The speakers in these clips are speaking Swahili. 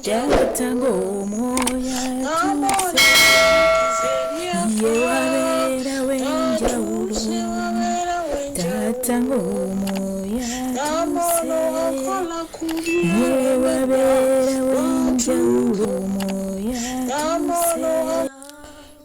Jatango moya tuse yewabera wenjawulo tatango moya tuse yewabera wenjawulo moya tuse.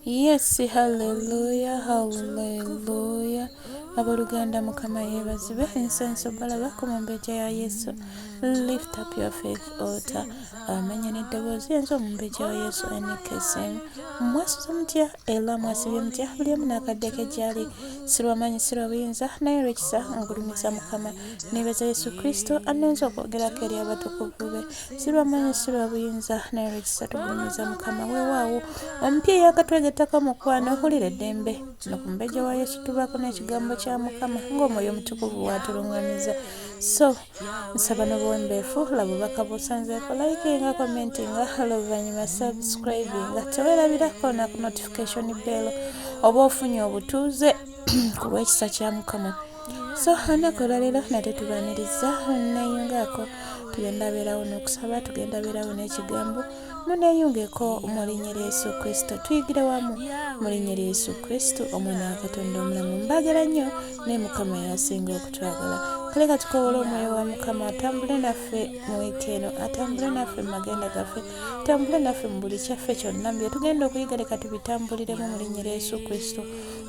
Yes, hallelujah, hallelujah. Abaluganda mukama yebazibe ensenso balaba ku mbeja ya Yesu. Lift up your faith altar. Amanya n'eddoboozi enzo mu mbeja ya Yesu enikesem. Mwasuza mutya era mwasibye mutya buli omu n'akadde ke gyali. Sirwamanyi sirwa buyinza naye olw'ekisa ngulumiza mukama. Neebaza Yesu Kristo annonze okwogerako eri abatukuvu be. Sirwamanyi sirwa buyinza naye olw'ekisa tugulumiza mukama. Weewaawo omupya yakatwegettako mukwano ohulira eddembe. No ku mbeja wa Yesu tubaako n'ekigambo kya mukama ng'omwoyo omutukuvu watulunganiza. So nsaba n'obuwembeefu laba obubaka busanzeeko likinga commentinga oluvannyuma subscribinga teweerabirako na ku notification bell oba ofunye obutuuze ku lw'ekisa kya mukama. So anakola leero nate tubaniriza neeyungaako tugenda beerawo n'okusaba tugenda beerawo n'ekigambo muneeyungeko mu linnya lya Yesu Kristo tuyigire wamu mu linnya lya Yesu Kristo omwana wa Katonda omulamu. Mbaagala nnyo naye mukama yasinga okutwagala. Kale katukowole omwoyo wa mukama atambule naffe mu wiiki eno, atambule naffe mu magenda gaffe, atambule naffe mu buli kyaffe kyonna bye tugenda okuyiga leka tubitambuliremu mu linnya lya Yesu Kristo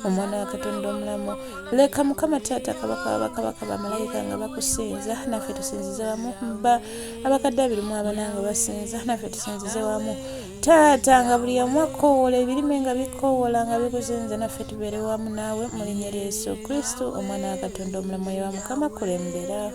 omwana wa Katonda omulamu. Leka mukama taata kabaka wabakabaka bamalayika nga bakusinza naffe tusinzize wamu, abakadde 24 nga basinza naffe tusinzize wamu. Taata nga buli omu akowoola ebirime nga bikowoola nga bikuzinze naffe tubeere wamu naawe mu linnya lya Yesu Kristo omwana wa Katonda omulamu. Oyo wa mukama kulembera.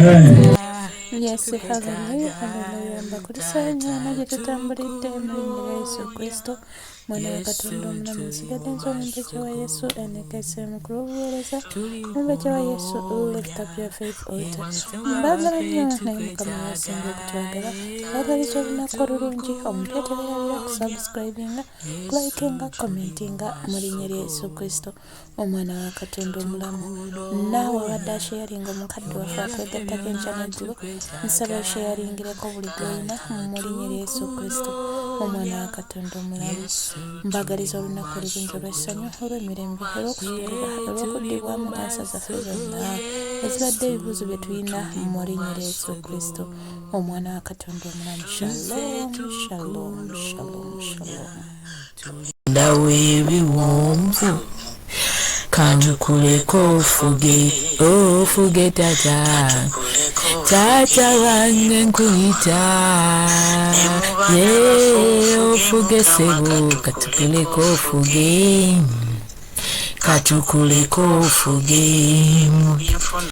Yes, hallelujah, hallelujah. Mbakulisanya naje tutambulidde mu linnya lya Yesu Kristo mwana wa Katonda omulamu. Nsigadde nsoma omubeja wa Yesu enekese mukulu w'obuweereza omubeja wa Yesu lift up your faith altar. Mbaagala nnyo naye Mukama yasinga okutwagala. Baagaliza olunaku olulungi omuteetererabira kusubscribinga, kulikinga, commentinga mu linnya lya Yesu Kristo omwana wa Katonda omulamu. Naawe wadde asharinga omukadde waffe atwegattako enkya n'eggulo, nsaba osharingireko buli gwolina mu linnya lya Yesu Kristo omwana wa Katonda omulamu. Mbagaliza olunaku olulungi olw'essanyu olw'emirembe olw'okusuubira olw'okuddibwamu ensa zaffe zonna ezibadde ebibuuzo bye tulina mu linnya lya Yesu Kristo omwana wa Katonda omulamu. Shalom, shalom, shalom, shalom. Ndawe ebiwonvu kantukuleko ofuge tata wange nkuyita ofuge sebo katukuleko ofuge